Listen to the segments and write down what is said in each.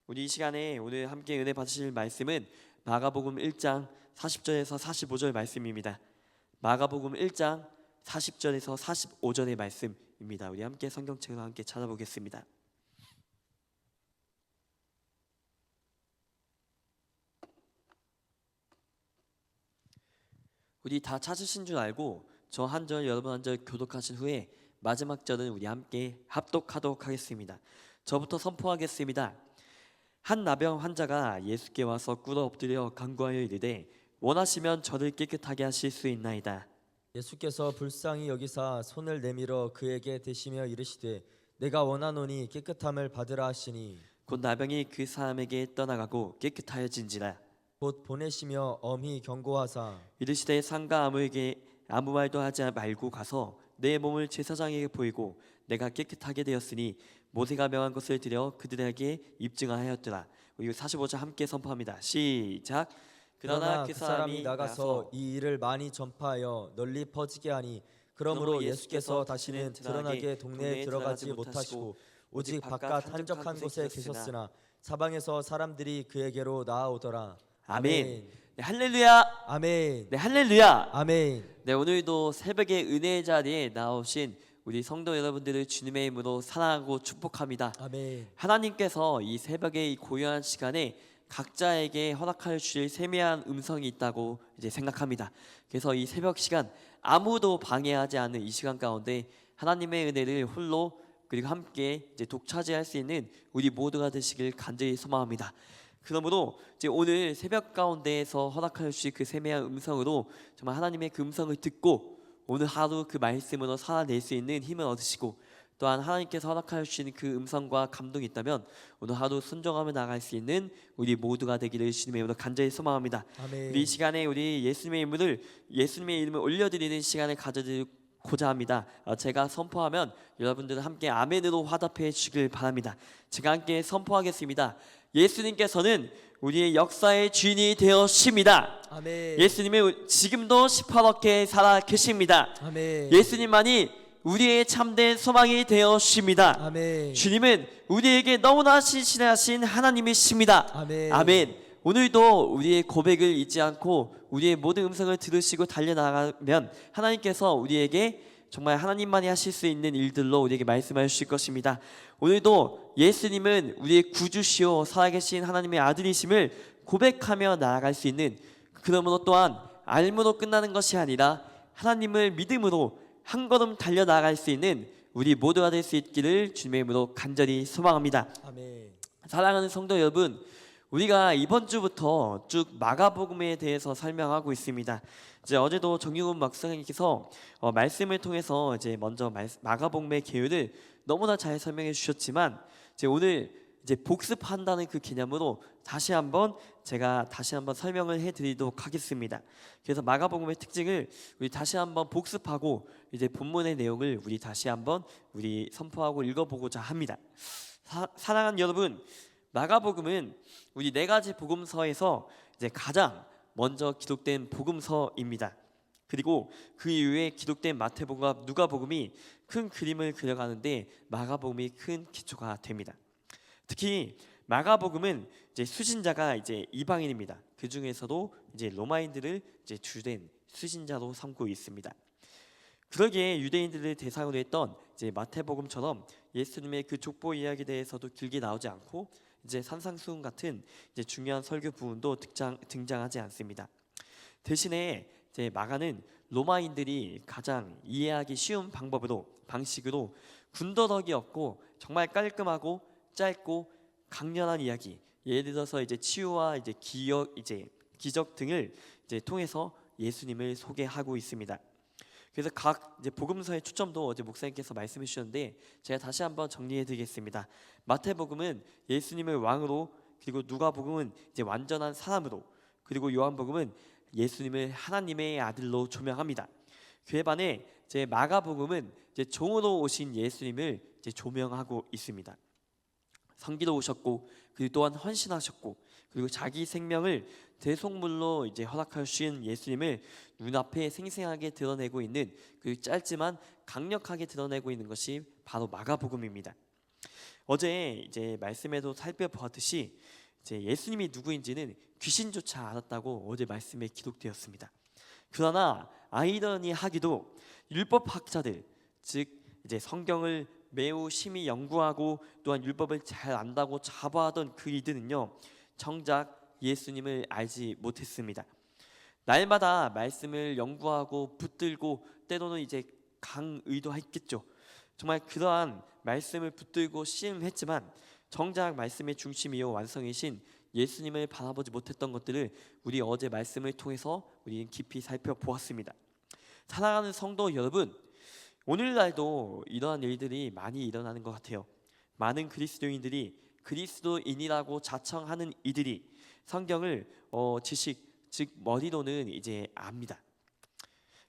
우리 이 시간에 오늘 함께 은혜 받으실 말씀은 마가복음 1장 40절에서 45절 말씀입니다. 마가복음 1장 40절에서 45절의 말씀입니다. 우리 함께 성경책으로 함께 찾아보겠습니다. 우리 다 찾으신 줄 알고 저 한 절 여러분 한 절 교독하신 후에 마지막 절은 우리 함께 합독하도록 하겠습니다. 저부터 선포하겠습니다. 한 나병 환자가 예수께 와서 꿇어 엎드려 간구하여 이르되 원하시면 저를 깨끗하게 하실 수 있나이다. 예수께서 불쌍히 여기사 손을 내밀어 그에게 대시며 이르시되 내가 원하노니 깨끗함을 받으라 하시니 곧 나병이 그 사람에게 떠나가고 깨끗하여진지라. 곧 보내시며 엄히 경고하사 이르시되 상가 아무에게 아무 말도 하지 말고 가서 내 몸을 제사장에게 보이고 내가 깨끗하게 되었으니 모세가 명한 것을 드려 그들에게 입증하였더라. 우리 45절 함께 선포합니다. 시작. 그러나 그 사람이 나가서 이 일을 많이 전파하여 널리 퍼지게 하니 그러므로 예수께서 다시는 드러나게 동네에 들어가지 못하시고 오직 바깥 한적한 곳에 계셨으나 사방에서 사람들이 그에게로 나아오더라. 아멘. 네, 할렐루야. 아멘. 네, 할렐루야. 아멘. 네, 오늘도 새벽의 은혜의 자리에 나오신 우리 성도 여러분들을 주님의 이름으로 사랑하고 축복합니다. 아멘. 하나님께서 이 새벽의 이 고요한 시간에 각자에게 허락하여 주실 세미한 음성이 있다고 이제 생각합니다. 그래서 이 새벽 시간 아무도 방해하지 않는 이 시간 가운데 하나님의 은혜를 홀로 그리고 함께 이제 독차지할 수 있는 우리 모두가 되시길 간절히 소망합니다. 그러므로 이제 오늘 새벽 가운데에서 허락하여 주실 그 세미한 음성으로 정말 하나님의 그 음성을 듣고 오늘 하루 그 말씀으로 살아낼 수 있는 힘을 얻으시고 또한 하나님께서 허락하여 주시는 그 음성과 감동이 있다면 오늘 하루 순종하며 나갈 수 있는 우리 모두가 되기를 주님의 이름으로 간절히 소망합니다. 아멘. 우리 이 시간에 우리 예수님의 이름을 올려드리는 시간을 가져드리고자 합니다. 제가 선포하면 여러분들은 함께 아멘으로 화답해 주시길 바랍니다. 제가 함께 선포하겠습니다. 예수님께서는 우리의 역사의 주인이 되어십니다. 아멘. 예수님은 지금도 시퍼렇게 살아 계십니다. 아멘. 예수님만이 우리의 참된 소망이 되어십니다. 아멘. 주님은 우리에게 너무나 신실하신 하나님이십니다. 아멘. 아멘. 오늘도 우리의 고백을 잊지 않고 우리의 모든 음성을 들으시고 달려나가면 하나님께서 우리에게 정말 하나님만이 하실 수 있는 일들로 우리에게 말씀해 주실 것입니다. 오늘도 예수님은 우리의 구주시오 살아계신 하나님의 아들이심을 고백하며 나아갈 수 있는, 그러므로 또한 알므로 끝나는 것이 아니라 하나님을 믿음으로 한 걸음 달려나갈 수 있는 우리 모두가 될 수 있기를 주님의 이름으로 간절히 소망합니다. 아멘. 사랑하는 성도 여러분, 우리가 이번 주부터 쭉 마가복음에 대해서 설명하고 있습니다. 이제 어제도 정유훈 목사님께서 말씀을 통해서 이제 먼저 마가복음의 계율을 너무나 잘 설명해 주셨지만 이제 오늘 이제 복습한다는 그 개념으로 제가 다시 한번 설명을 해드리도록 하겠습니다. 그래서 마가복음의 특징을 우리 다시 한번 복습하고 이제 본문의 내용을 우리 다시 한번 선포하고 읽어보고자 합니다. 사랑하는 여러분, 마가복음은 우리 네 가지 복음서에서 이제 가장 먼저 기록된 복음서입니다. 그리고 그 이후에 기록된 마태복음과 누가복음이 큰 그림을 그려가는데 마가복음이 큰 기초가 됩니다. 특히 마가복음은 이제 수신자가 이제 이방인입니다. 그 중에서도 이제 로마인들을 이제 주된 수신자로 삼고 있습니다. 그러기에 유대인들을 대상으로 했던 이제 마태복음처럼 예수님의 그 족보 이야기에 대해서도 길게 나오지 않고 이제 산상수훈 같은 이제 중요한 설교 부분도 등장하지 않습니다. 대신에 이제 마가는 로마인들이 가장 이해하기 쉬운 방식으로 군더더기 없고 정말 깔끔하고 짧고 강렬한 이야기, 예를 들어서 이제 치유와 이제 기적 등을 이제 통해서 예수님을 소개하고 있습니다. 그래서 각 이제 복음서의 초점도 어제 목사님께서 말씀해 주셨는데 제가 다시 한번 정리해 드리겠습니다. 마태복음은 예수님을 왕으로, 그리고 누가복음은 이제 완전한 사람으로, 그리고 요한복음은 예수님을 하나님의 아들로 조명합니다. 그에 반해 이제 마가복음은 이제 종으로 오신 예수님을 이제 조명하고 있습니다. 성기로 오셨고 그리고 또한 헌신하셨고 그리고 자기 생명을 대속물로 이제 허락하여 주신 예수님을 눈앞에 생생하게 드러내고 있는, 그 짧지만 강력하게 드러내고 있는 것이 바로 마가복음입니다. 어제 이제 말씀에도 살펴보았듯이 이제 예수님이 누구인지는 귀신조차 알았다고 어제 말씀에 기록되었습니다. 그러나 아이러니하게도 율법학자들, 즉 이제 성경을 매우 심히 연구하고 또한 율법을 잘 안다고 자부하던 그 이들은요, 정작 예수님을 알지 못했습니다. 날마다 말씀을 연구하고 붙들고 때로는 이제 강의도했겠죠. 정말 그러한 말씀을 붙들고 시험했지만 정작 말씀의 중심이요 완성이신 예수님을 바라보지 못했던 것들을 우리 어제 말씀을 통해서 우리는 깊이 살펴보았습니다. 사랑하는 성도 여러분, 오늘날도 이러한 일들이 많이 일어나는 것 같아요. 많은 그리스도인들이 그리스도인이라고 자청하는 이들이 성경을 지식, 즉 머리로는 이제 압니다.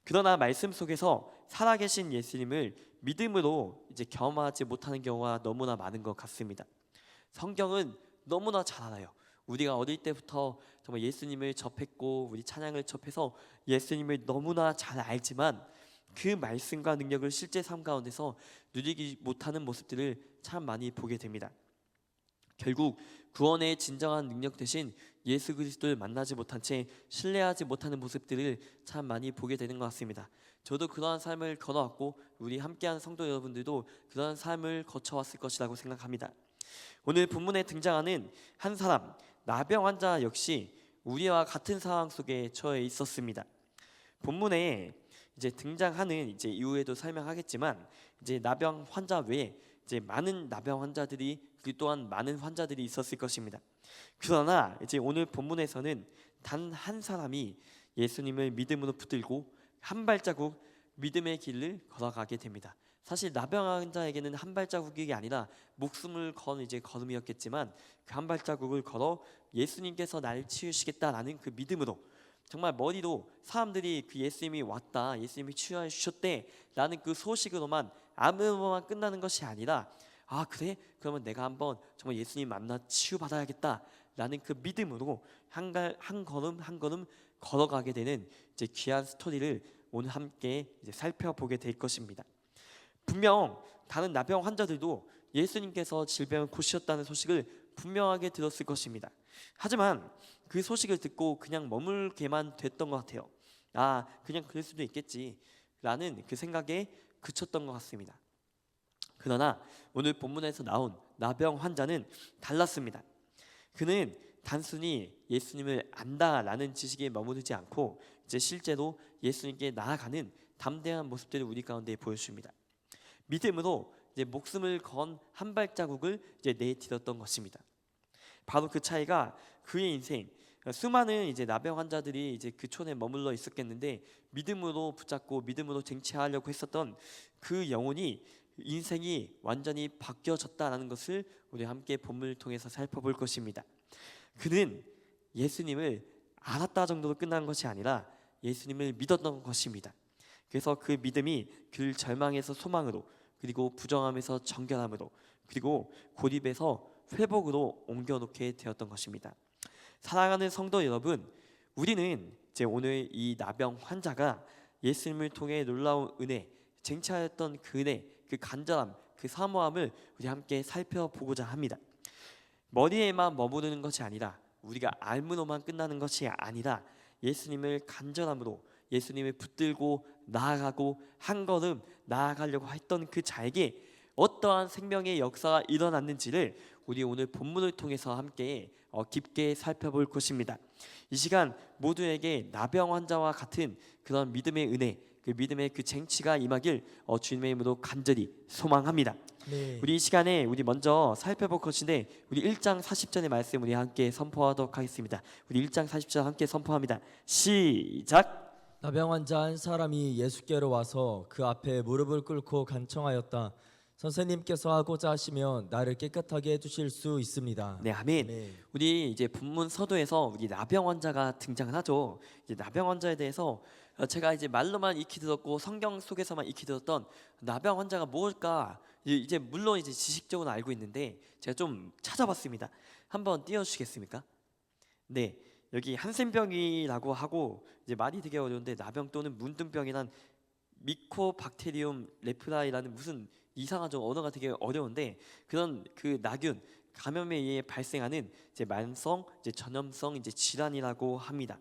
그러나 말씀 속에서 살아계신 예수님을 믿음으로 이제 경험하지 못하는 경우가 너무나 많은 것 같습니다. 성경은 너무나 잘 알아요. 우리가 어릴 때부터 정말 예수님을 접했고 우리 찬양을 접해서 예수님을 너무나 잘 알지만 그 말씀과 능력을 실제 삶 가운데서 누리지 못하는 모습들을 참 많이 보게 됩니다. 결국 구원의 진정한 능력 대신 예수 그리스도를 만나지 못한 채 신뢰하지 못하는 모습들을 참 많이 보게 되는 것 같습니다. 저도 그러한 삶을 걸어왔고 우리 함께하는 성도 여러분들도 그러한 삶을 거쳐왔을 것이라고 생각합니다. 오늘 본문에 등장하는 한 사람, 나병 환자 역시 우리와 같은 상황 속에 처해 있었습니다. 본문에 이제 등장하는 이제 이후에도 설명하겠지만 이제 나병 환자 외에 이제 많은 나병 환자들이 그 또한 많은 환자들이 있었을 것입니다. 그러나 이제 오늘 본문에서는 단 한 사람이 예수님을 믿음으로 붙들고 한 발자국 믿음의 길을 걸어가게 됩니다. 사실 나병 환자에게는 한 발자국이 아니라 목숨을 건 이제 걸음이었겠지만 그 한 발자국을 걸어 예수님께서 나를 치유시겠다라는 그 믿음으로 정말 머리로 사람들이 그 예수님이 왔다, 예수님이 치유해 주셨대라는 그 소식으로만 암으로만 끝나는 것이 아니라 아 그래? 그러면 내가 한번 정말 예수님 만나 치유받아야겠다라는 그 믿음으로 한 걸음 한 걸음 걸어가게 되는 이제 귀한 스토리를 오늘 함께 이제 살펴보게 될 것입니다. 분명 다른 나병 환자들도 예수님께서 질병을 고치셨다는 소식을 분명하게 들었을 것입니다. 하지만 그 소식을 듣고 그냥 머물게만 됐던 것 같아요. 아 그냥 그럴 수도 있겠지라는 그 생각에 그쳤던 것 같습니다. 그러나 오늘 본문에서 나온 나병 환자는 달랐습니다. 그는 단순히 예수님을 안다라는 지식에 머무르지 않고 이제 실제로 예수님께 나아가는 담대한 모습들을 우리 가운데 보여줍니다. 믿음으로 이제 목숨을 건 한 발자국을 이제 내디뎠던 것입니다. 바로 그 차이가 그의 인생 수많은 이제 나병 환자들이 이제 그 촌에 머물러 있었겠는데 믿음으로 붙잡고 믿음으로 쟁취하려고 했었던 그 영혼이 인생이 완전히 바뀌어졌다라는 것을 우리 함께 본문을 통해서 살펴볼 것입니다. 그는 예수님을 알았다 정도로 끝난 것이 아니라 예수님을 믿었던 것입니다. 그래서 그 믿음이 그를 절망에서 소망으로 그리고 부정함에서 정결함으로 그리고 고립에서 회복으로 옮겨놓게 되었던 것입니다. 사랑하는 성도 여러분, 우리는 이제 오늘 이 나병 환자가 예수님을 통해 놀라운 은혜, 쟁취하였던 그 은혜, 그 간절함, 그 사모함을 우리 함께 살펴보고자 합니다. 머리에만 머무르는 것이 아니라 우리가 알므로만 끝나는 것이 아니라 예수님을 간절함으로 예수님을 붙들고 나아가고 한 걸음 나아가려고 했던 그 자에게 어떠한 생명의 역사가 일어났는지를 우리 오늘 본문을 통해서 함께 깊게 살펴볼 것입니다. 이 시간 모두에게 나병 환자와 같은 그런 믿음의 은혜, 그 믿음의 그 쟁취가 임하길 주님의 이름으로 간절히 소망합니다. 네. 우리 이 시간에 우리 먼저 살펴볼 것인데 우리 1장 40절의 말씀 우리 함께 선포하도록 하겠습니다. 우리 1장 40절 함께 선포합니다. 시작. 나병 환자 한 사람이 예수께로 와서 그 앞에 무릎을 꿇고 간청하였다. 선생님께서 하고자 하시면 나를 깨끗하게 해주실 수 있습니다. 네, 아멘. 네. 우리 이제 본문 서두에서 우리 나병 환자가 등장을 하죠. 이제 나병 환자에 대해서 제가 이제 말로만 익히 들었고 성경 속에서만 익히 들었던 나병 환자가 뭘까? 이제 물론 이제 지식적으로 알고 있는데 제가 좀 찾아봤습니다. 한번 띄워주시겠습니까? 네, 여기 한센병이라고 하고 이제 말이 되게 어려운데 나병 또는 문둥병이란 미코박테리움 레프라이라는 무슨 이상하죠. 언어가 되게 어려운데 그런 그 나균 감염에 의해 발생하는 이제 만성 이제 전염성 이제 질환이라고 합니다.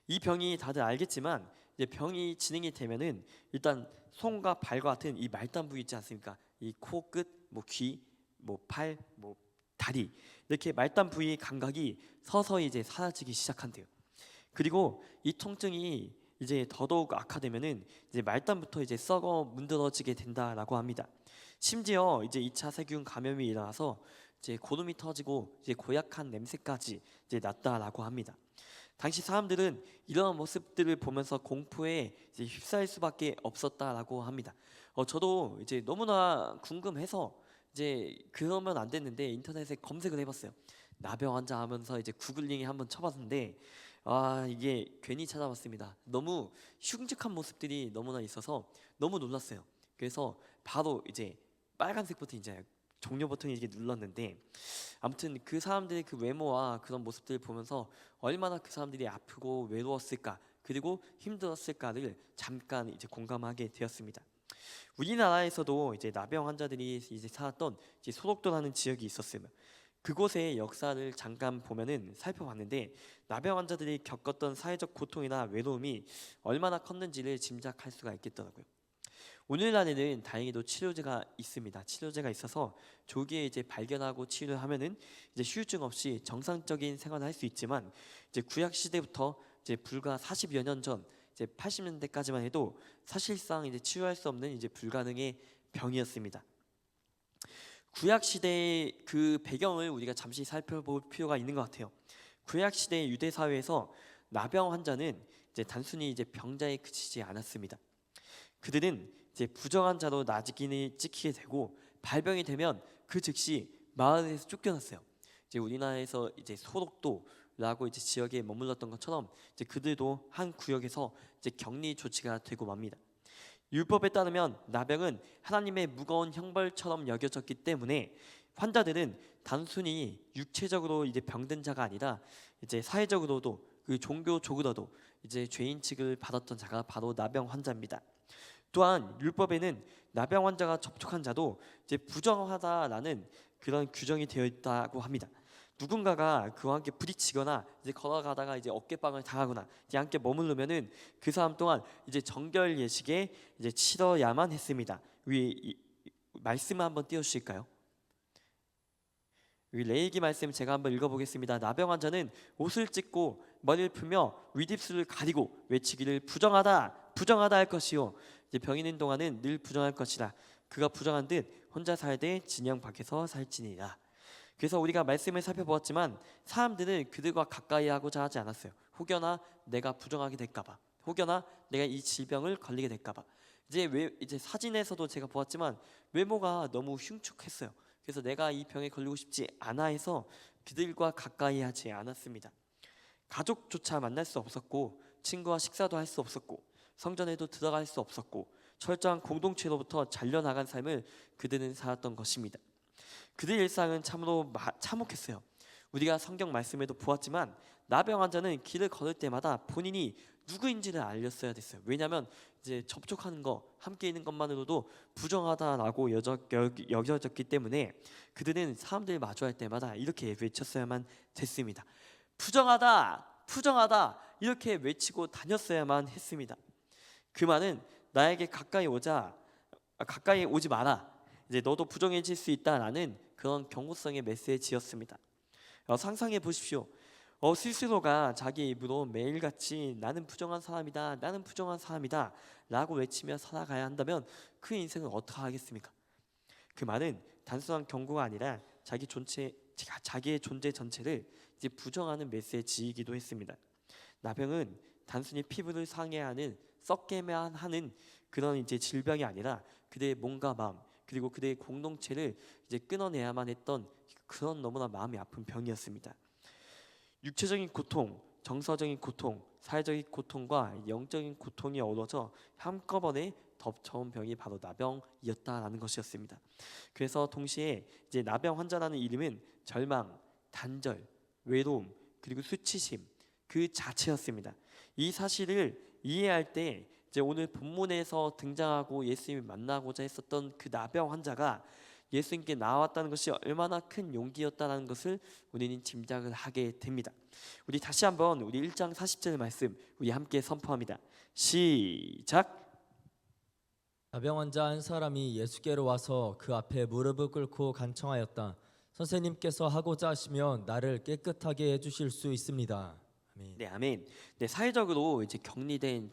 이 병이 다들 알겠지만 이제 병이 진행이 되면은 일단 손과 발과 같은 이 말단 부위 있지 않습니까? 이 코끝, 뭐 귀, 뭐 팔, 뭐 다리 이렇게 말단 부위 감각이 서서히 이제 사라지기 시작한대요. 그리고 이 통증이 이제 더더욱 악화되면은 이제 말단부터 이제 썩어 문드러지게 된다라고 합니다. 심지어 이제 2차 세균 감염이 일어나서 이제 고름이 터지고 이제 고약한 냄새까지 이제 났다라고 합니다. 당시 사람들은 이런 모습들을 보면서 공포에 이제 휩싸일 수밖에 없었다라고 합니다. 저도 이제 너무나 궁금해서 이제 그러면 안 됐는데 인터넷에 검색을 해봤어요. 나병 환자 하면서 이제 구글링에 한번 쳐봤는데 이게 괜히 찾아봤습니다. 너무 흉측한 모습들이 너무나 있어서 너무 놀랐어요. 그래서 바로 이제 빨간색 버튼 이제 종료 버튼을 이렇게 눌렀는데 아무튼 그 사람들의 그 외모와 그런 모습들을 보면서 얼마나 그 사람들이 아프고 외로웠을까 그리고 힘들었을까를 잠깐 이제 공감하게 되었습니다. 우리나라에서도 이제 나병 환자들이 이제 살았던 이제 소록도라는 지역이 있었으며 그곳의 역사를 잠깐 보면은 살펴봤는데 나병 환자들이 겪었던 사회적 고통이나 외로움이 얼마나 컸는지를 짐작할 수가 있겠더라고요. 오늘날에는 다행히도 치료제가 있습니다. 치료제가 있어서 조기에 이제 발견하고 치료를 하면은 이제 후유증 없이 정상적인 생활을 할 수 있지만 이제 구약 시대부터 이제 불과 40여 년 전 이제 80년대까지만 해도 사실상 이제 치유할 수 없는 이제 불가능의 병이었습니다. 구약 시대의 그 배경을 우리가 잠시 살펴볼 필요가 있는 것 같아요. 구약 시대 유대 사회에서 나병 환자는 이제 단순히 이제 병자에 그치지 않았습니다. 그들은 이제 부정한 자로 나직인을 찍히게 되고 발병이 되면 그 즉시 마을에서 쫓겨났어요. 이제 우리나라에서 이제 소록도라고 이제 지역에 머물렀던 것처럼 이제 그들도 한 구역에서 이제 격리 조치가 되고 맙니다. 율법에 따르면 나병은 하나님의 무거운 형벌처럼 여겨졌기 때문에 환자들은 단순히 육체적으로 이제 병든 자가 아니라 이제 사회적으로도 그 종교적으로도 이제 죄인 취급을 받았던 자가 바로 나병 환자입니다. 또한 율법에는 나병 환자가 접촉한 자도 이제 부정하다라는 그런 규정이 되어 있다고 합니다. 누군가가 그와 함께 부딪히거나 이제 걸어가다가 이제 어깨빵을 당하거나 이제 함께 머무르면은 그 사람 또한 이제 정결 예식에 이제 치러야만 했습니다. 말씀을 한번 띄워주실까요? 레위기 말씀 제가 한번 읽어보겠습니다. 나병 환자는 옷을 찢고 머리를 풀며 윗입술을 가리고 외치기를 부정하다 부정하다 할 것이요 이제 병이 있는 동안은 늘 부정할 것이라 그가 부정한 듯 혼자 살되 진영 밖에서 살지니라. 그래서 우리가 말씀을 살펴보았지만 사람들은 그들과 가까이 하고자 하지 않았어요. 혹여나 내가 부정하게 될까봐, 혹여나 내가 이 질병을 걸리게 될까봐. 이제 사진에서도 제가 보았지만 외모가 너무 흉측했어요. 그래서 내가 이 병에 걸리고 싶지 않아 해서 그들과 가까이 하지 않았습니다. 가족조차 만날 수 없었고 친구와 식사도 할 수 없었고 성전에도 들어갈 수 없었고 철저한 공동체로부터 잘려나간 삶을 그들은 살았던 것입니다. 그들의 일상은 참으로 참혹했어요. 우리가 성경 말씀에도 보았지만 나병 환자는 길을 걸을 때마다 본인이 누구인지를 알렸어야 됐어요. 왜냐하면 이제 접촉하는 거, 함께 있는 것만으로도 부정하다라고 여겨졌기 때문에 그들은 사람들을 마주할 때마다 이렇게 외쳤어야만 됐습니다. 부정하다, 부정하다 이렇게 외치고 다녔어야만 했습니다. 그 말은 나에게 가까이 오지 마라. 이제 너도 부정해질 수 있다라는 그런 경고성의 메시지였습니다. 상상해 보십시오. 스스로가 자기 입으로 매일같이 나는 부정한 사람이다, 나는 부정한 사람이다 라고 외치며 살아가야 한다면 그 인생은 어떻게 하겠습니까? 그 말은 단순한 경고가 아니라 자기의 존재 전체를 이제 부정하는 메시지이기도 했습니다. 나병은 단순히 피부를 상해하는 썩게만 하는 그런 이제 질병이 아니라 그들의 몸과 마음 그리고 그들의 공동체를 이제 끊어내야만 했던 그런 너무나 마음이 아픈 병이었습니다. 육체적인 고통, 정서적인 고통, 사회적인 고통과 영적인 고통이 어우러져 한꺼번에 덮쳐온 병이 바로 나병이었다라는 것이었습니다. 그래서 동시에 이제 나병 환자라는 이름은 절망, 단절, 외로움 그리고 수치심 그 자체였습니다. 이 사실을 이해할 때 이제 오늘 본문에서 등장하고 예수님을 만나고자 했었던 그 나병 환자가 예수님께 나왔다는 것이 얼마나 큰 용기였다는 것을 우리는 짐작을 하게 됩니다. 우리 다시 한번 우리 1장 40절 말씀 우리 함께 선포합니다. 시작. 나병 환자 한 사람이 예수께로 와서 그 앞에 무릎을 꿇고 간청하였다. 선생님께서 하고자 하시면 나를 깨끗하게 해주실 수 있습니다. 아멘. 네, 아멘. 네, 사회적으로 이제 격리된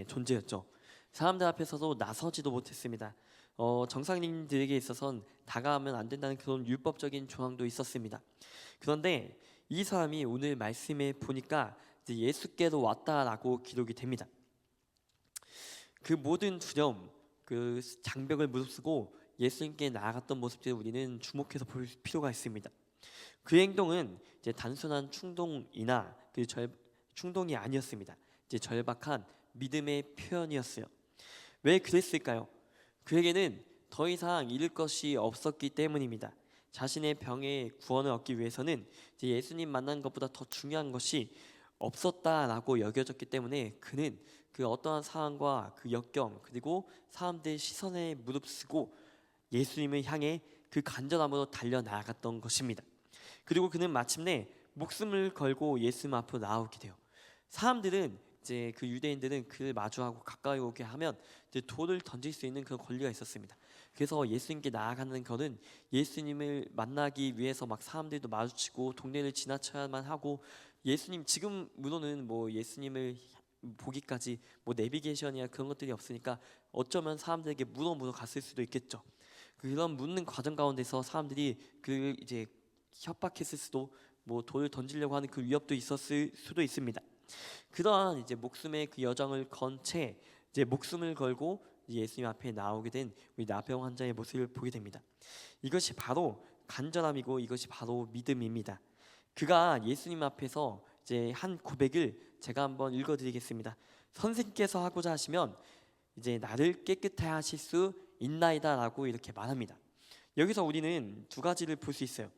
존재였죠. 사람들 앞에서도 나서지도 못했습니다. 정상인들에게 있어서는 다가가면 안 된다는 그런 율법적인 조항도 있었습니다. 그런데 이 사람이 오늘 말씀에 보니까 이제 예수께로 왔다라고 기록이 됩니다. 그 모든 두려움, 그 장벽을 무릅쓰고 예수님께 나아갔던 모습들을 우리는 주목해서 볼 필요가 있습니다. 그 행동은 이제 단순한 충동이나 충동이 아니었습니다. 이제 절박한 믿음의 표현이었어요. 왜 그랬을까요? 그에게는 더 이상 잃을 것이 없었기 때문입니다. 자신의 병의 구원을 얻기 위해서는 이제 예수님 만난 것보다 더 중요한 것이 없었다라고 여겨졌기 때문에 그는 그 어떠한 상황과 그 역경 그리고 사람들의 시선에 무릅쓰고 예수님을 향해 그 간절함으로 달려 나아갔던 것입니다. 그리고 그는 마침내 목숨을 걸고 예수님 앞으로 나오게 돼요. 사람들은 이제 그 유대인들은 그를 마주하고 가까이 오게 하면 이제 돌을 던질 수 있는 그런 권리가 있었습니다. 그래서 예수님께 나아가는 것은 예수님을 만나기 위해서 막 사람들도 마주치고 동네를 지나쳐야만 하고 예수님 지금 물론은 뭐 예수님을 보기까지 뭐 내비게이션이나 그런 것들이 없으니까 어쩌면 사람들에게 물어 갔을 수도 있겠죠. 그런 묻는 과정 가운데서 사람들이 그 이제 협박했을 수도 뭐 돌을 던지려고 하는 그 위협도 있었을 수도 있습니다. 그러한 이제 목숨의 그 여정을 건 채 이제 목숨을 걸고 예수님 앞에 나오게 된 우리 나병 환자의 모습을 보게 됩니다. 이것이 바로 간절함이고 이것이 바로 믿음입니다. 그가 예수님 앞에서 이제 한 고백을 제가 한번 읽어드리겠습니다. 선생님께서 하고자 하시면 이제 나를 깨끗하게 하실 수 있나이다라고 이렇게 말합니다. 여기서 우리는 두 가지를 볼 수 있어요.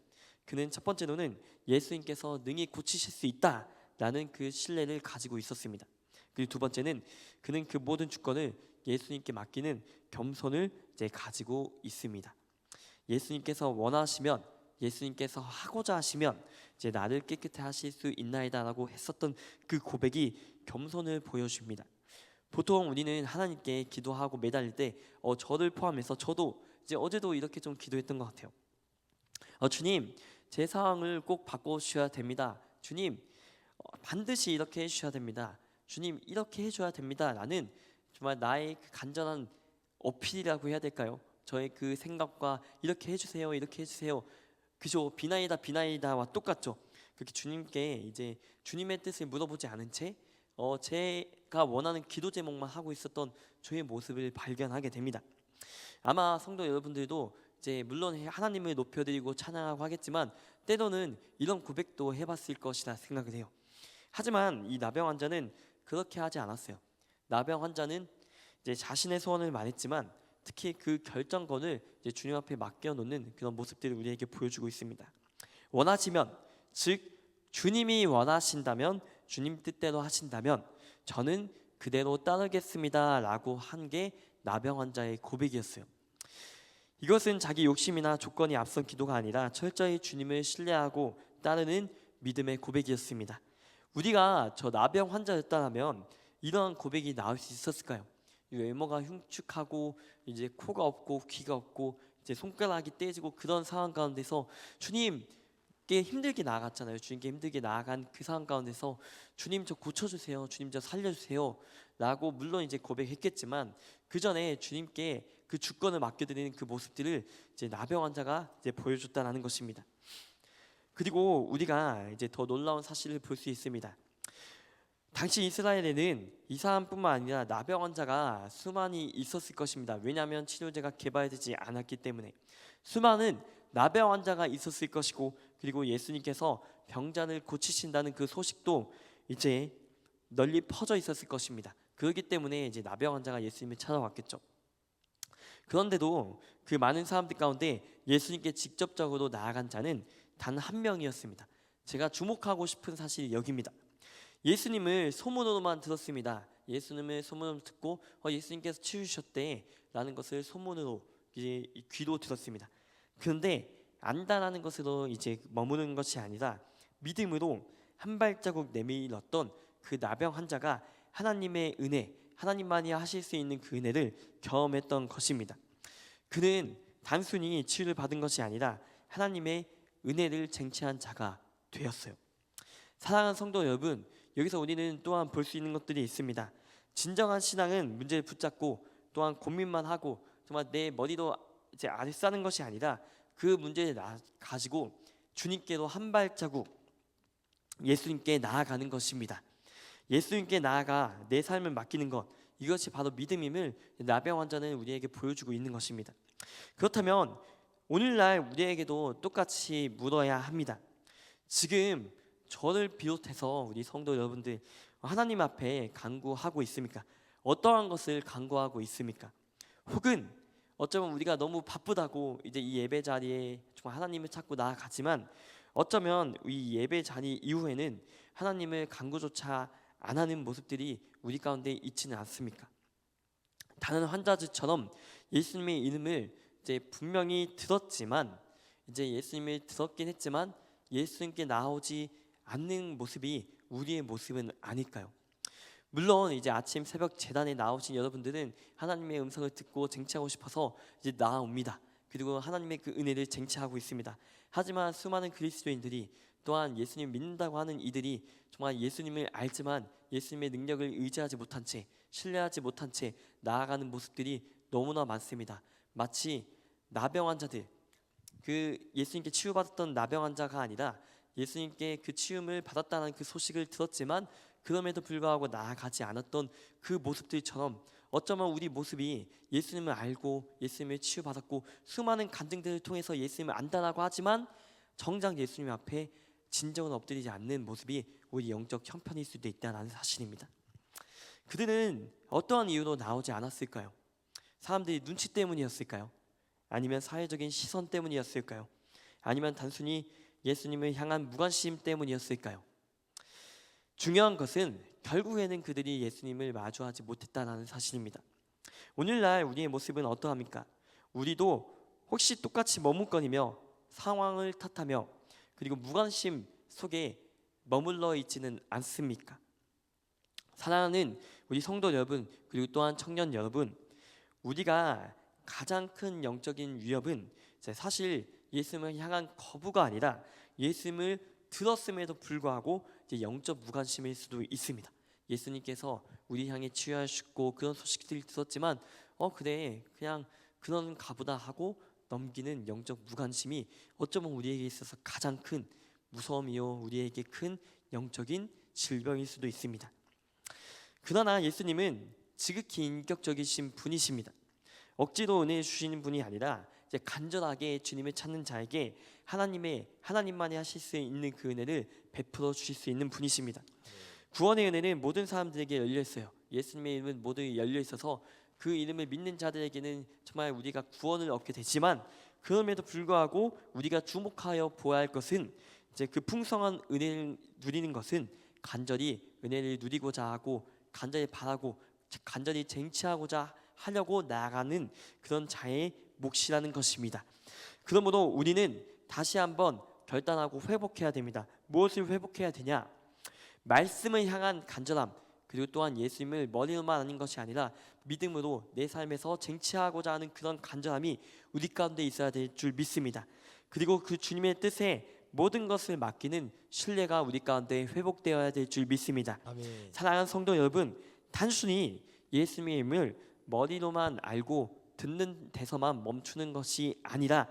그는 첫 번째로는 예수님께서 능히 고치실 수 있다라는 그 신뢰를 가지고 있었습니다. 그리고 두 번째는 그는 그 모든 주권을 예수님께 맡기는 겸손을 이제 가지고 있습니다. 예수님께서 원하시면 예수님께서 하고자 하시면 이제 나를 깨끗해 하실 수 있나이다라고 했었던 그 고백이 겸손을 보여줍니다. 보통 우리는 하나님께 기도하고 매달릴 때 저를 포함해서 저도 이제 어제도 이렇게 좀 기도했던 것 같아요. 주님, 제 상황을 꼭 바꿔주셔야 됩니다. 주님, 반드시 이렇게 해주셔야 됩니다. 주님, 이렇게 해줘야 됩니다. 라는 정말 나의 그 간절한 어필이라고 해야 될까요? 저의 그 생각과 이렇게 해주세요, 이렇게 해주세요. 그죠? 비나이다와 똑같죠. 그렇게 주님께 이제 주님의 뜻을 물어보지 않은 채 제가 원하는 기도 제목만 하고 있었던 저의 모습을 발견하게 됩니다. 아마 성도 여러분들도 이제 물론 하나님을 높여드리고 찬양하고 하겠지만 때로는 이런 고백도 해봤을 것이라 생각을 해요. 하지만 이 나병 환자는 그렇게 하지 않았어요. 나병 환자는 이제 자신의 소원을 말했지만 특히 그 결정권을 이제 주님 앞에 맡겨놓는 그런 모습들을 우리에게 보여주고 있습니다. 원하시면, 즉 주님이 원하신다면, 주님 뜻대로 하신다면 저는 그대로 따르겠습니다라고 한 게 나병 환자의 고백이었어요. 이것은 자기 욕심이나 조건이 앞선 기도가 아니라 철저히 주님을 신뢰하고 따르는 믿음의 고백이었습니다. 우리가 저 나병 환자였다면 이러한 고백이 나올 수 있었을까요? 외모가 흉측하고 이제 코가 없고 귀가 없고 이제 손가락이 떼지고 그런 상황 가운데서 주님께 힘들게 나아갔잖아요. 주님께 힘들게 나아간 그 상황 가운데서 주님 저 고쳐주세요, 주님 저 살려주세요 라고 물론 이제 고백했겠지만 그 전에 주님께 그 주권을 맡겨드리는 그 모습들을 이제 나병 환자가 이제 보여줬다는 것입니다. 그리고 우리가 이제 더 놀라운 사실을 볼 수 있습니다. 당시 이스라엘에는 이 사람뿐만 아니라 나병 환자가 수많이 있었을 것입니다. 왜냐하면 치료제가 개발되지 않았기 때문에 수많은 나병 환자가 있었을 것이고, 그리고 예수님께서 병자를 고치신다는 그 소식도 이제 널리 퍼져 있었을 것입니다. 그렇기 때문에 이제 나병 환자가 예수님을 찾아왔겠죠. 그런데도 그 많은 사람들 가운데 예수님께 직접적으로 나아간 자는 단 한 명이었습니다. 제가 주목하고 싶은 사실이 여기입니다. 예수님을 소문으로만 들었습니다. 예수님의 소문을 듣고 예수님께서 치유주셨대라는 것을 소문으로 이제 귀로 들었습니다. 그런데 안다라는 것으로 이제 머무는 것이 아니라 믿음으로 한 발자국 내밀었던 그 나병 환자가 하나님의 은혜, 하나님만이 하실 수 있는 그 은혜를 경험했던 것입니다. 그는 단순히 치유를 받은 것이 아니라 하나님의 은혜를 쟁취한 자가 되었어요. 사랑하는 성도 여러분, 여기서 우리는 또한 볼 수 있는 것들이 있습니다. 진정한 신앙은 문제를 붙잡고 또한 고민만 하고 정말 내 머리로 이제 아래 싸는 것이 아니라 그 문제를 가지고 주님께로 한 발자국 예수님께 나아가는 것입니다. 예수님께 나아가 내 삶을 맡기는 것, 이것이 바로 믿음임을 나병 환자는 우리에게 보여주고 있는 것입니다. 그렇다면 오늘날 우리에게도 똑같이 물어야 합니다. 지금 저를 비롯해서 우리 성도 여러분들 하나님 앞에 간구하고 있습니까? 어떠한 것을 간구하고 있습니까? 혹은 어쩌면 우리가 너무 바쁘다고 이제 이 예배 자리에 정말 하나님을 찾고 나아가지만 어쩌면 이 예배 자리 이후에는 하나님을 간구조차 안 하는 모습들이 우리 가운데 있지는 않습니까? 다른 환자들처럼 예수님의 이름을 이제 분명히 들었지만 이제 예수님을 들었긴 했지만 예수님께 나오지 않는 모습이 우리의 모습은 아닐까요? 물론 이제 아침 새벽 제단에 나오신 여러분들은 하나님의 음성을 듣고 쟁취하고 싶어서 이제 나옵니다. 그리고 하나님의 그 은혜를 쟁취하고 있습니다. 하지만 수많은 그리스도인들이 또한 예수님 믿는다고 하는 이들이 정말 예수님을 알지만 예수님의 능력을 의지하지 못한 채, 신뢰하지 못한 채 나아가는 모습들이 너무나 많습니다. 마치 나병 환자들, 그 예수님께 치유받았던 나병 환자가 아니라 예수님께 그 치유를 받았다는 그 소식을 들었지만 그럼에도 불구하고 나아가지 않았던 그 모습들처럼 어쩌면 우리 모습이 예수님을 알고 예수님을 치유받았고 수많은 간증들을 통해서 예수님을 안다라고 하지만 정작 예수님 앞에 진정은 엎드리지 않는 모습이 우리 영적 형편일 수도 있다는 사실입니다. 그들은 어떠한 이유로 나오지 않았을까요? 사람들이 눈치 때문이었을까요? 아니면 사회적인 시선 때문이었을까요? 아니면 단순히 예수님을 향한 무관심 때문이었을까요? 중요한 것은 결국에는 그들이 예수님을 마주하지 못했다는 사실입니다. 오늘날 우리의 모습은 어떠합니까? 우리도 혹시 똑같이 머뭇거리며 상황을 탓하며 그리고 무관심 속에 머물러 있지는 않습니까? 사랑하는 우리 성도 여러분, 그리고 또한 청년 여러분, 우리가 가장 큰 영적인 위협은 사실 예수님을 향한 거부가 아니라 예수님을 들었음에도 불구하고 이제 영적 무관심일 수도 있습니다. 예수님께서 우리 향해 치유하시고 그런 소식들을 들었지만 그래 그냥 그런 가보다 하고 넘기는 영적 무관심이 어쩌면 우리에게 있어서 가장 큰 무서움이요 우리에게 큰 영적인 질병일 수도 있습니다. 그러나 예수님은 지극히 인격적이신 분이십니다. 억지로 은혜 주시는 분이 아니라 이제 간절하게 주님을 찾는 자에게 하나님만이 하실 수 있는 그 은혜를 베풀어 주실 수 있는 분이십니다. 구원의 은혜는 모든 사람들에게 열려 있어요. 예수님의 이름은 모두 열려 있어서 그 이름을 믿는 자들에게는 정말 우리가 구원을 얻게 되지만 그럼에도 불구하고 우리가 주목하여 보아야 할 것은 이제 그 풍성한 은혜를 누리는 것은 간절히 은혜를 누리고자 하고 간절히 바라고 간절히 쟁취하고자 하려고 나아가는 그런 자의 몫이라는 것입니다. 그러므로 우리는 다시 한번 결단하고 회복해야 됩니다. 무엇을 회복해야 되냐? 말씀을 향한 간절함, 그리고 또한 예수님을 머리로만 아는 것이 아니라 믿음으로 내 삶에서 쟁취하고자 하는 그런 간절함이 우리 가운데 있어야 될 줄 믿습니다. 그리고 그 주님의 뜻에 모든 것을 맡기는 신뢰가 우리 가운데 회복되어야 될 줄 믿습니다. 아멘. 사랑하는 성도 여러분, 단순히 예수님의 이름을 머리로만 알고 듣는 데서만 멈추는 것이 아니라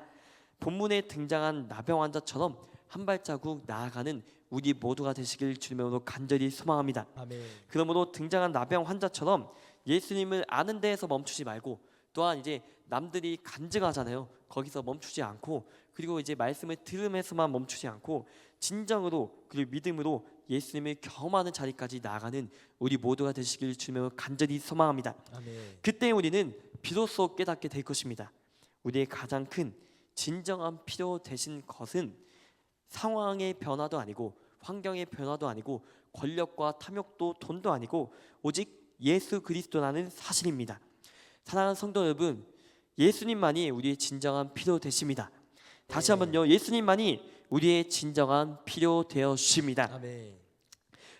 본문에 등장한 나병 환자처럼 한 발자국 나아가는 우리 모두가 되시길 주님으로 간절히 소망합니다. 아멘. 그러므로 등장한 나병 환자처럼 예수님을 아는 데에서 멈추지 말고 또한 이제 남들이 간증하잖아요. 거기서 멈추지 않고 그리고 이제 말씀을 들음에서만 멈추지 않고 진정으로 그리고 믿음으로 예수님을 경험하는 자리까지 나아가는 우리 모두가 되시길 주님으로 간절히 소망합니다. 아멘. 그때 우리는 비로소 깨닫게 될 것입니다. 우리의 가장 큰 진정한 필요 되신 것은 상황의 변화도 아니고 환경의 변화도 아니고 권력과 탐욕도 돈도 아니고 오직 예수 그리스도라는 사실입니다. 사랑하는 성도 여러분, 예수님만이 우리의 진정한 필요 되십니다. 다시 한번요, 예수님만이 우리의 진정한 필요 되어 주십니다. 아멘.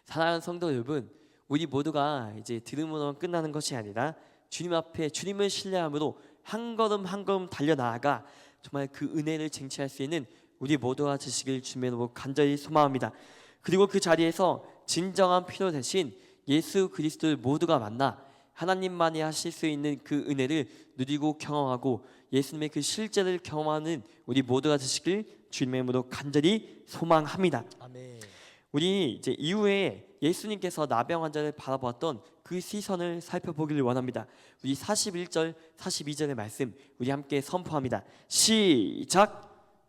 사랑하는 성도 여러분, 우리 모두가 이제 들음으로만 끝나는 것이 아니라 주님 앞에 주님을 신뢰함으로 한 걸음 한 걸음 달려나아가 정말 그 은혜를 쟁취할 수 있는 우리 모두가 되시길 주님으로 간절히 소망합니다. 그리고 그 자리에서 진정한 필요 대신 예수 그리스도를 모두가 만나 하나님만이 하실 수 있는 그 은혜를 누리고 경험하고 예수님의 그 실제를 경험하는 우리 모두가 되시길 주님의 이름으로 간절히 소망합니다. 아멘. 우리 이제 이후에 예수님께서 나병 환자를 바라보았던 그 시선을 살펴보기를 원합니다. 우리 41절, 42절의 말씀 우리 함께 선포합니다. 시작.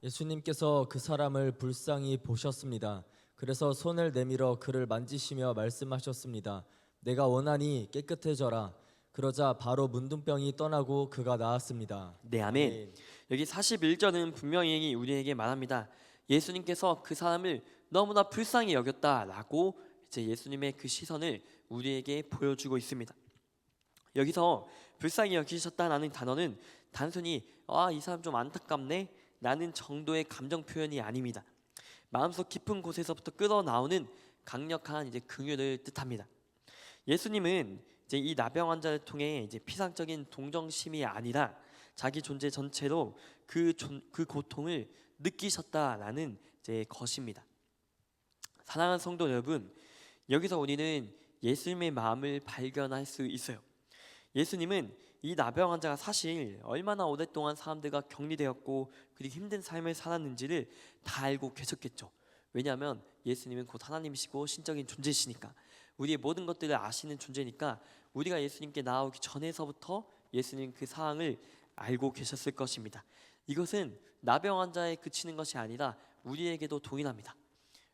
예수님께서 그 사람을 불쌍히 보셨습니다. 그래서 손을 내밀어 그를 만지시며 말씀하셨습니다. 내가 원하니 깨끗해져라. 그러자 바로 문둥병이 떠나고 그가 나았습니다. 네, 아멘. 여기 41절은 분명히 우리에게 말합니다. 예수님께서 그 사람을 너무나 불쌍히 여겼다라고 이제 예수님의 그 시선을 우리에게 보여주고 있습니다. 여기서 불쌍히 여기셨다라는 단어는 단순히 이 사람 좀 안타깝네 라는 정도의 감정 표현이 아닙니다. 마음속 깊은 곳에서부터 끌어나오는 강력한 이제 긍휼을 뜻합니다. 예수님은 이제 이 나병 환자를 통해 이제 피상적인 동정심이 아니라 자기 존재 전체로 그 고통을 느끼셨다라는 이제 것입니다. 사랑하는 성도 여러분, 여기서 우리는 예수님의 마음을 발견할 수 있어요. 예수님은 이 나병 환자가 사실 얼마나 오랫동안 사람들과 격리되었고 그리고 힘든 삶을 살았는지를 다 알고 계셨겠죠. 왜냐하면 예수님은 곧 하나님이시고 신적인 존재이시니까, 우리의 모든 것들을 아시는 존재니까 우리가 예수님께 나오기 전에서부터 예수님 그 상황을 알고 계셨을 것입니다. 이것은 나병 환자에 그치는 것이 아니라 우리에게도 동일합니다.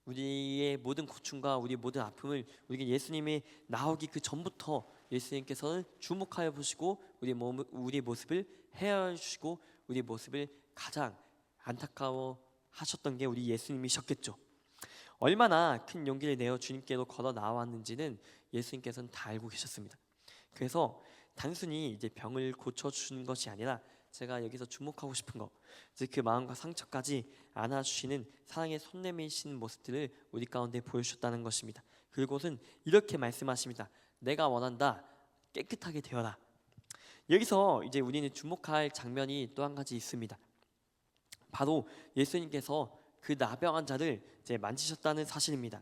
우리의 모든 고충과 우리의 모든 아픔을 우리가 예수님이 나오기 그 전부터 예수님께서는 주목하여 보시고 우리의 모습을 헤아려 주시고 우리의 모습을 가장 안타까워 하셨던 게 우리 예수님이셨겠죠. 얼마나 큰 용기를 내어 주님께로 걸어 나왔는지는 예수님께서는 다 알고 계셨습니다. 그래서 단순히 이제 병을 고쳐 주는 것이 아니라 제가 여기서 주목하고 싶은 거, 즉 그 마음과 상처까지 안아주시는 사랑의 손 내미시는 모습들을 우리 가운데 보여주셨다는 것입니다. 그곳은 이렇게 말씀하십니다. 내가 원한다. 깨끗하게 되어라. 여기서 이제 우리는 주목할 장면이 또 한 가지 있습니다. 바로 예수님께서 그 나병 환자를 이제 만지셨다는 사실입니다.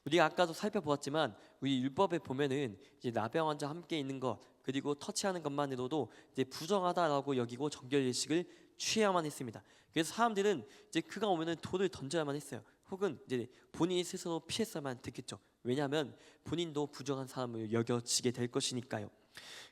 우리가 아까도 살펴보았지만 우리 율법에 보면은 이제 나병 환자 함께 있는 것 그리고 터치하는 것만으로도 이제 부정하다라고 여기고 정결 예식을 취해야만 했습니다. 그래서 사람들은 이제 그가 오면은 돌을 던져야만 했어요. 혹은 이제 본인이 스스로 피했어야만 됐겠죠. 왜냐하면 본인도 부정한 사람을 여겨지게 될 것이니까요.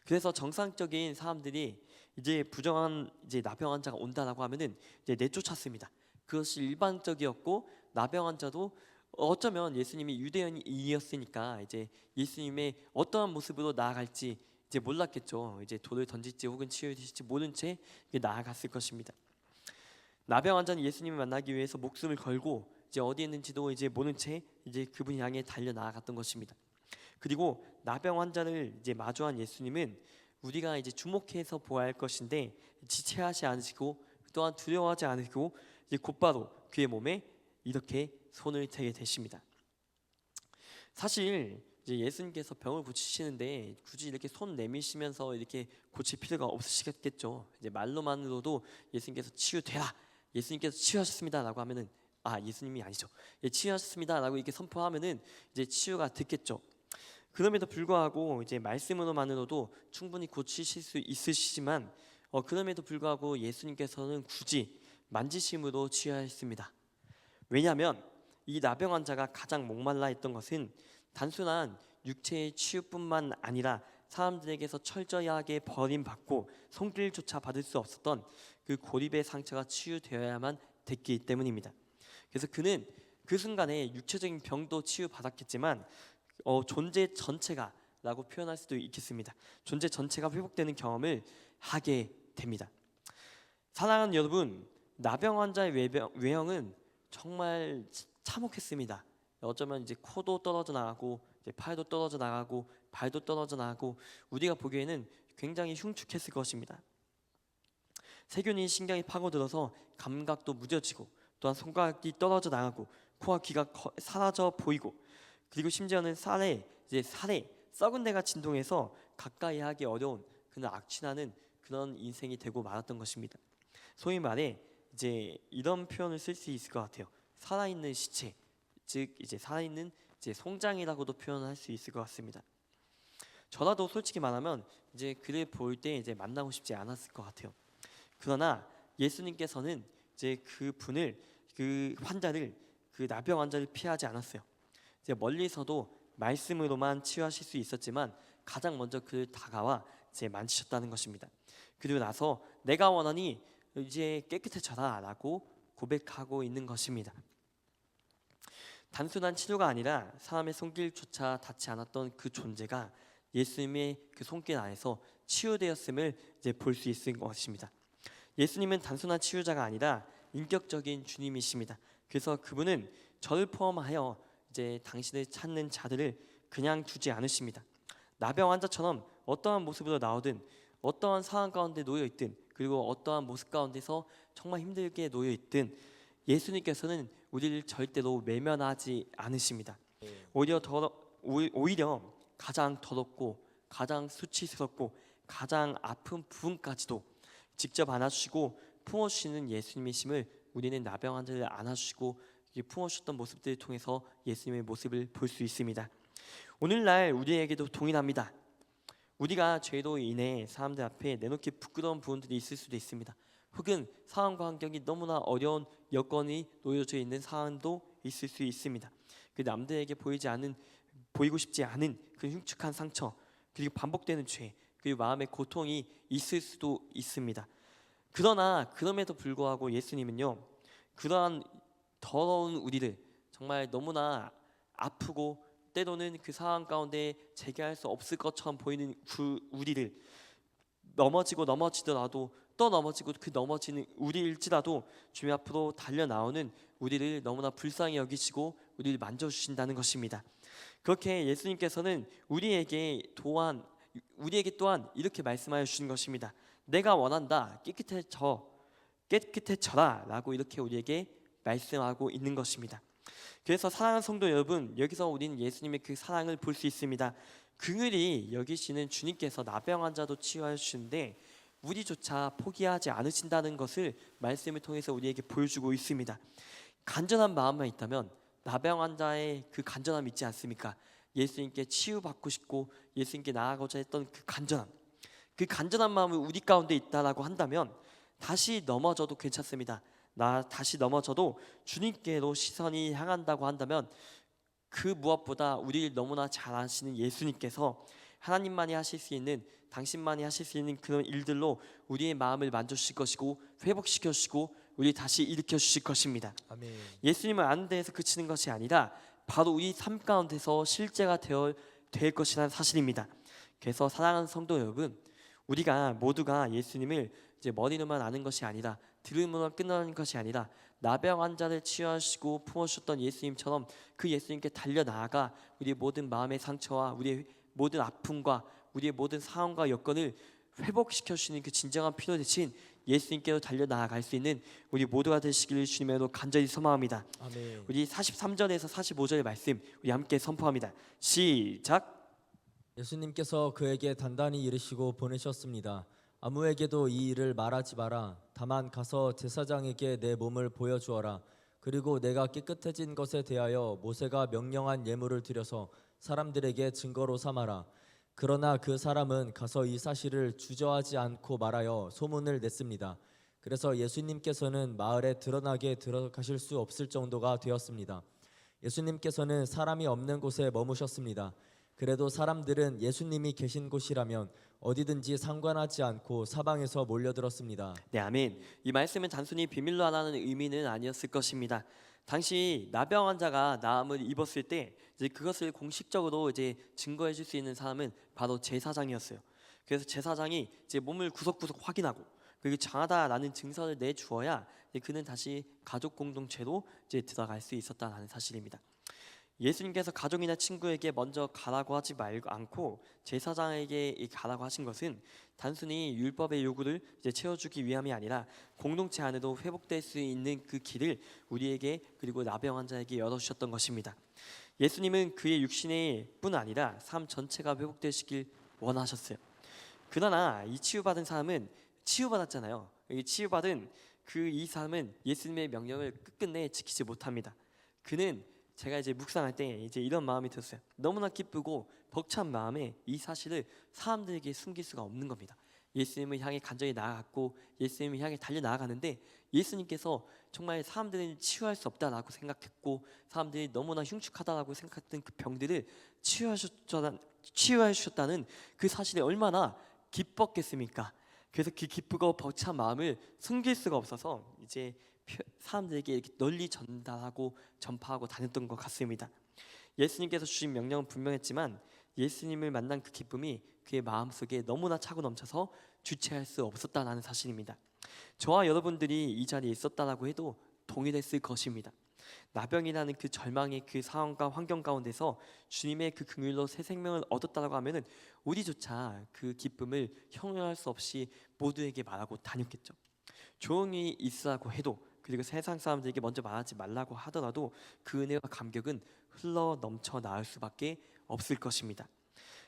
그래서 정상적인 사람들이 이제 부정한 이제 나병 환자가 온다라고 하면은 이제 내쫓았습니다. 그것이 일반적이었고 나병 환자도 어쩌면 예수님이 유대인이었으니까 이제 예수님의 어떠한 모습으로 나아갈지 이제 몰랐겠죠. 이제 돌을 던질지 혹은 치유되실지 모른 채 나아갔을 것입니다. 나병 환자는 예수님을 만나기 위해서 목숨을 걸고 이제 어디 있는지도 이제 모른 채 이제 그분이 향해 달려 나아갔던 것입니다. 그리고 나병 환자를 이제 마주한 예수님은 우리가 이제 주목해서 보아야 할 것인데 지체하지 않으시고 또한 두려워하지 않으시고 이제 곧바로 그의 몸에 이렇게 손을 대게 되십니다. 사실 이제 예수님께서 병을 고치시는데 굳이 이렇게 손 내미시면서 이렇게 고칠 필요가 없으시겠죠. 이제 말로만으로도 예수님께서 치유되라, 예수님께서 치유하셨습니다라고 하면은 예수님이 아니죠. 치유하셨습니다라고 이렇게 선포하면은 이제 치유가 됐겠죠. 그럼에도 불구하고 이제 말씀으로만으로도 충분히 고치실 수 있으시지만 그럼에도 불구하고 예수님께서는 굳이 만지심으로 치유하셨습니다. 왜냐하면 이 나병 환자가 가장 목말라 했던 것은 단순한 육체의 치유뿐만 아니라 사람들에게서 철저하게 버림받고 손길조차 받을 수 없었던 그 고립의 상처가 치유되어야만 됐기 때문입니다. 그래서 그는 그 순간에 육체적인 병도 치유받았겠지만 존재 전체가 라고 표현할 수도 있겠습니다. 존재 전체가 회복되는 경험을 하게 됩니다. 사랑하는 여러분, 나병 환자의 외형은 정말 참혹했습니다. 어쩌면 이제 코도 떨어져 나가고 이제 팔도 떨어져 나가고 발도 떨어져 나가고 우리가 보기에는 굉장히 흉측했을 것입니다. 세균이 신경이 파고들어서 감각도 무뎌지고 또한 손가락이 떨어져 나가고 코와 귀가 사라져 보이고 그리고 심지어는 살에 썩은 데가 진동해서 가까이 하기 어려운 그런 악취나는 그런 인생이 되고 말았던 것입니다. 소위 말해 이제 이런 표현을 쓸 수 있을 것 같아요. 살아있는 시체, 즉 이제 살아있는 이제 송장이라고도 표현할 수 있을 것 같습니다. 저라도 솔직히 말하면 이제 그를 볼 때 이제 만나고 싶지 않았을 것 같아요. 그러나 예수님께서는 이제 그 환자를 그 나병 환자를 피하지 않았어요. 이제 멀리서도 말씀으로만 치유하실 수 있었지만 가장 먼저 그를 다가와 이제 만지셨다는 것입니다. 그리고 나서 내가 원하니 이제 깨끗해져라라고 고백하고 있는 것입니다. 단순한 치료가 아니라 사람의 손길조차 닿지 않았던 그 존재가 예수님의 그 손길 안에서 치유되었음을 이제 볼 수 있을 것입니다. 예수님은 단순한 치유자가 아니라 인격적인 주님이십니다. 그래서 그분은 저를 포함하여 이제 당신을 찾는 자들을 그냥 두지 않으십니다. 나병 환자처럼 어떠한 모습으로 나오든 어떠한 상황 가운데 놓여 있든 그리고 어떠한 모습 가운데서 정말 힘들게 놓여 있든 예수님께서는 우리를 절대로 외면하지 않으십니다. 오히려 가장 더럽고 가장 수치스럽고 가장 아픈 부분까지도 직접 안아주시고 품어주시는 예수님이심을 우리는 나병 환자를 안아주시고 품어주셨던 모습들을 통해서 예수님의 모습을 볼 수 있습니다. 오늘날 우리에게도 동일합니다. 우리가 죄로 인해 사람들 앞에 내놓기 부끄러운 부분들이 있을 수도 있습니다. 혹은 상황과 환경이 너무나 어려운 여건이 놓여져 있는 상황도 있을 수 있습니다. 그 남들에게 보이고 싶지 않은 그 흉측한 상처, 그리고 반복되는 죄, 그리고 마음의 고통이 있을 수도 있습니다. 그러나 그럼에도 불구하고 예수님은요, 그러한 더러운 우리를 정말 너무나 아프고 때로는 그 상황 가운데 재개할 수 없을 것처럼 보이는 그 우리를 넘어지더라도 또 넘어지고 그 넘어지는 우리일지라도 주님 앞으로 달려 나오는 우리를 너무나 불쌍히 여기시고 우리를 만져주신다는 것입니다. 그렇게 예수님께서는 우리에게 또한 이렇게 말씀하여 주신 것입니다. 내가 원한다, 깨끗해져라 라고 이렇게 우리에게 말씀하고 있는 것입니다. 그래서 사랑하는 성도 여러분, 여기서 우리는 예수님의 그 사랑을 볼 수 있습니다. 긍휼히 여기시는 주님께서 나병 환자도 치유해 주시는데 우리조차 포기하지 않으신다는 것을 말씀을 통해서 우리에게 보여주고 있습니다. 간절한 마음만 있다면 나병 환자의 그 간절함이 있지 않습니까? 예수님께 치유받고 싶고 예수님께 나아가고자 했던 그 간절한 마음이 우리 가운데 있다라고 한다면 다시 넘어져도 괜찮습니다. 다시 넘어져도 주님께로 시선이 향한다고 한다면 그 무엇보다 우리를 너무나 잘 아시는 예수님께서 하나님만이 하실 수 있는, 당신만이 하실 수 있는 그런 일들로 우리의 마음을 만져주실 것이고 회복시켜 주시고 우리 다시 일으켜 주실 것입니다. 아멘. 예수님을 아는 데에서 그치는 것이 아니라 바로 우리 삶 가운데서 실제가 될 것이라는 사실입니다. 그래서 사랑하는 성도 여러분, 우리가 모두가 예수님을 이제 머리로만 아는 것이 아니라 들음으로만 끝나는 것이 아니라 나병 환자를 치유하시고 품어주셨던 예수님처럼 그 예수님께 달려나아가 우리의 모든 마음의 상처와 우리의 모든 아픔과 우리의 모든 상황과 여건을 회복시켜 주시는 그 진정한 피로 대신 예수님께로 달려나아갈 수 있는 우리 모두가 되시기를 주님으로 간절히 소망합니다. 아멘. 우리 43절에서 45절의 말씀 우리 함께 선포합니다. 시작. 예수님께서 그에게 단단히 이르시고 보내셨습니다. 아무에게도 이 일을 말하지 마라. 다만 가서 제사장에게 내 몸을 보여주어라. 그리고 내가 깨끗해진 것에 대하여 모세가 명령한 예물을 드려서 사람들에게 증거로 삼아라. 그러나 그 사람은 가서 이 사실을 주저하지 않고 말하여 소문을 냈습니다. 그래서 예수님께서는 마을에 드러나게 들어가실 수 없을 정도가 되었습니다. 예수님께서는 사람이 없는 곳에 머무셨습니다. 그래도 사람들은 예수님이 계신 곳이라면 어디든지 상관하지 않고 사방에서 몰려들었습니다. 네, 아멘. 이 말씀은 단순히 비밀로 하라는 의미는 아니었을 것입니다. 당시 나병 환자가 나음을 입었을 때 이제 그것을 공식적으로 이제 증거해 줄 수 있는 사람은 바로 제사장이었어요. 그래서 제사장이 이제 몸을 구석구석 확인하고 그리고 장하다라는 증서를 내 주어야 그는 다시 가족 공동체로 이제 들어갈 수 있었다는 사실입니다. 예수님께서 가족이나 친구에게 먼저 가라고 하지 않고 제사장에게 가라고 하신 것은 단순히 율법의 요구를 채워주기 위함이 아니라 공동체 안에도 회복될 수 있는 그 길을 우리에게 그리고 나병 환자에게 열어주셨던 것입니다. 예수님은 그의 육신의 뿐 아니라 삶 전체가 회복되시길 원하셨어요. 그러나 이 치유받은 사람은 치유받았잖아요. 이 치유받은 이 사람은 예수님의 명령을 끝끝내 지키지 못합니다. 그는 제가 묵상할 때 이런 마음이 들었어요. 너무나 기쁘고 벅찬 마음에 이 사실을 사람들에게 숨길 수가 없는 겁니다. 예수님을 향해 간절히 나아갔고 예수님을 향해 달려 나아가는데 예수님께서 정말 사람들은 치유할 수 없다라고 생각했고 사람들이 너무나 흉측하다라고 생각했던 그 병들을 치유하셨다는 그 사실이 얼마나 기뻤겠습니까? 그래서 그 기쁘고 벅찬 마음을 숨길 수가 없어서 사람들에게 이렇게 널리 전달하고 전파하고 다녔던 것 같습니다. 예수님께서 주신 명령은 분명했지만 예수님을 만난 그 기쁨이 그의 마음속에 너무나 차고 넘쳐서 주체할 수 없었다는 사실입니다. 저와 여러분들이 이 자리에 있었다라고 해도 동일했을 것입니다. 나병이라는 그 절망의 그 상황과 환경 가운데서 주님의 그 긍휼로 새 생명을 얻었다라고 하면은 우리조차 그 기쁨을 형용할 수 없이 모두에게 말하고 다녔겠죠. 조용히 있으라고 해도 그리고 세상 사람들에게 먼저 말하지 말라고 하더라도 그 은혜와 감격은 흘러 넘쳐 나올 수밖에 없을 것입니다.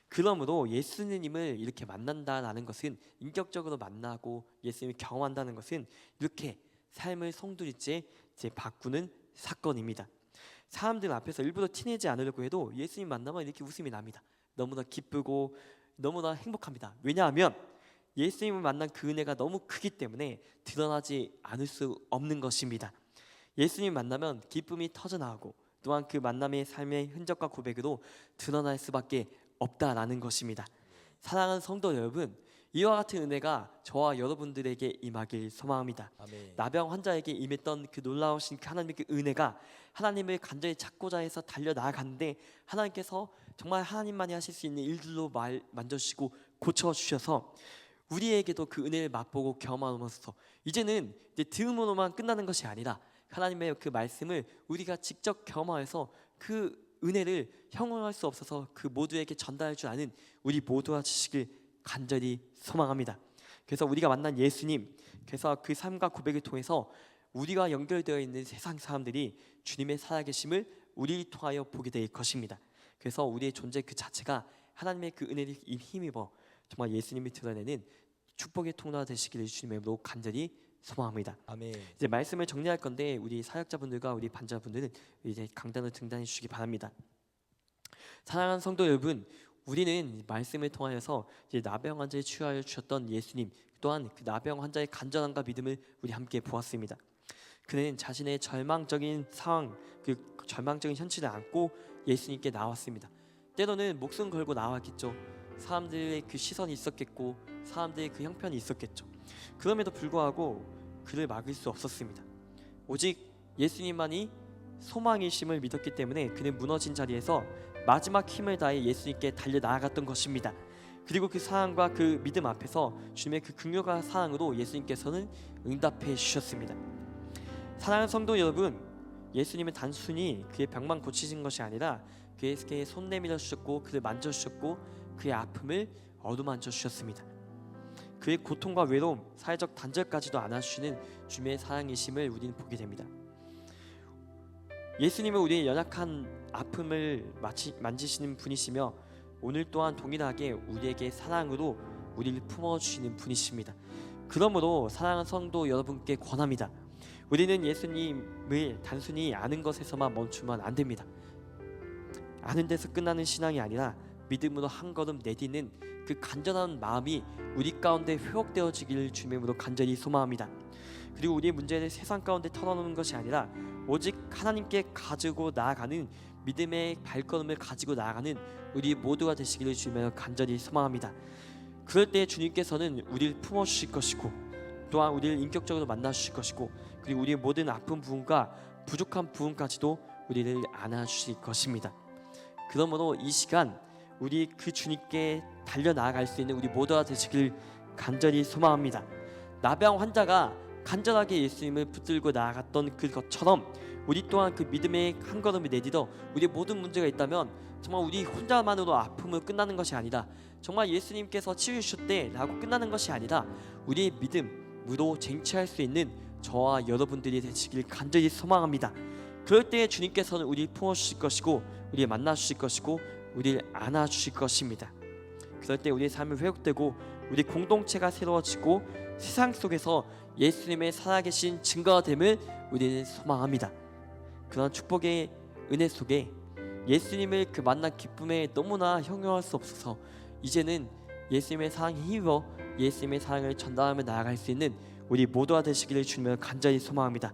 그러므로 예수님을 이렇게 만난다라는 것은 인격적으로 만나고 예수님을 경험한다는 것은 이렇게 삶을 송두리째 바꾸는 사건입니다. 사람들 앞에서 일부러 티내지 않으려고 해도 예수님 만나면 이렇게 웃음이 납니다. 너무나 기쁘고 너무나 행복합니다. 왜냐하면 예수님을 만난 그 은혜가 너무 크기 때문에 드러나지 않을 수 없는 것입니다. 예수님 만나면 기쁨이 터져나오고 또한 그 만남의 삶의 흔적과 고백으로 드러날 수밖에 없다라는 것입니다. 사랑하는 성도 여러분, 이와 같은 은혜가 저와 여러분들에게 임하길 소망합니다. 아멘. 나병 환자에게 임했던 그 놀라우신 하나님의 그 은혜가 하나님을 간절히 찾고자 해서 달려 나아갔는데 하나님께서 정말 하나님만이 하실 수 있는 일들로 만져주시고 고쳐주셔서 우리에게도 그 은혜를 맛보고 경험하면서 이제는 들음으로만 끝나는 것이 아니라 하나님의 그 말씀을 우리가 직접 경험해서 그 은혜를 형용할 수 없어서 그 모두에게 전달할 줄 아는 우리 모두가 지시길 간절히 소망합니다. 그래서 우리가 만난 예수님, 그래서 그 삶과 고백을 통해서 우리와 연결되어 있는 세상 사람들이 주님의 살아계심을 우리를 통하여 보게 될 것입니다. 그래서 우리의 존재 그 자체가 하나님의 그 은혜를 힘입어 정말 예수님이 드러내는 축복의 통로가 되시기를 주님의 이름으로 간절히 소망합니다. 아멘. 이제 말씀을 정리할 건데 우리 사역자분들과 우리 반자분들은 이제 강단으로 등단해 주시기 바랍니다. 사랑하는 성도 여러분, 우리는 말씀을 통하여서 이제 나병 환자를 치유하여 주셨던 예수님, 또한 그 나병 환자의 간절함과 믿음을 우리 함께 보았습니다. 그는 자신의 절망적인 상황, 그 절망적인 현실을 안고 예수님께 나왔습니다. 때로는 목숨 걸고 나왔겠죠. 사람들의 그 시선이 있었겠고 사람들의 그 형편이 있었겠죠. 그럼에도 불구하고 그를 막을 수 없었습니다. 오직 예수님만이 소망이심을 믿었기 때문에 그는 무너진 자리에서 마지막 힘을 다해 예수님께 달려 나아갔던 것입니다. 그리고 그 사랑과 그 믿음 앞에서 주님의 그 긍휼과 사랑으로 예수님께서는 응답해 주셨습니다. 사랑하는 성도 여러분, 예수님은 단순히 그의 병만 고치신 것이 아니라 그의 손 내밀어 주셨고 그를 만져 주셨고 그의 아픔을 어루만져 주셨습니다. 그의 고통과 외로움, 사회적 단절까지도 안아주시는 주님의 사랑이심을 우리는 보게 됩니다. 예수님은 우리의 연약한 아픔을 만지시는 분이시며 오늘 또한 동일하게 우리에게 사랑으로 우리를 품어주시는 분이십니다. 그러므로 사랑하는 성도 여러분께 권합니다. 우리는 예수님을 단순히 아는 것에서만 멈추면 안 됩니다. 아는 데서 끝나는 신앙이 아니라 믿음으로 한 걸음 내딛는 그 간절한 마음이 우리 가운데 회복되어지기를 주님의 이름으로 간절히 소망합니다. 그리고 우리의 문제를 세상 가운데 털어놓는 것이 아니라 오직 하나님께 가지고 나아가는 믿음의 발걸음을 가지고 나아가는 우리 모두가 되시기를 주님의 간절히 소망합니다. 그럴 때 주님께서는 우리를 품어주실 것이고 또한 우리를 인격적으로 만나주실 것이고 그리고 우리의 모든 아픈 부분과 부족한 부분까지도 우리를 안아주실 것입니다. 그러므로 이 시간 우리 그 주님께 달려 나아갈 수 있는 우리 모두가 되시길 간절히 소망합니다. 나병 환자가 간절하게 예수님을 붙들고 나아갔던 그것처럼 우리 또한 그 믿음의 한 걸음을 내딛어 우리의 모든 문제가 있다면 정말 우리 혼자만으로 아픔을 끝나는 것이 아니다. 정말 예수님께서 치유 주셨대라고 끝나는 것이 아니라 우리의 믿음으로 쟁취할 수 있는 저와 여러분들이 되시길 간절히 소망합니다. 그럴 때 주님께서는 우리를 품어주실 것이고 우리를 만나주실 것이고 우리를 안아주실 것입니다. 그럴 때 우리의 삶이 회복되고 우리 공동체가 새로워지고 세상 속에서 예수님의 살아계신 증거가 됨을 우리는 소망합니다. 그런 축복의 은혜 속에 예수님을 그 만난 기쁨에 너무나 형용할 수 없어서 이제는 예수님의 사랑에 힘입어 예수님의 사랑을 전달하며 나아갈 수 있는 우리 모두가 되시기를 주님을 간절히 소망합니다.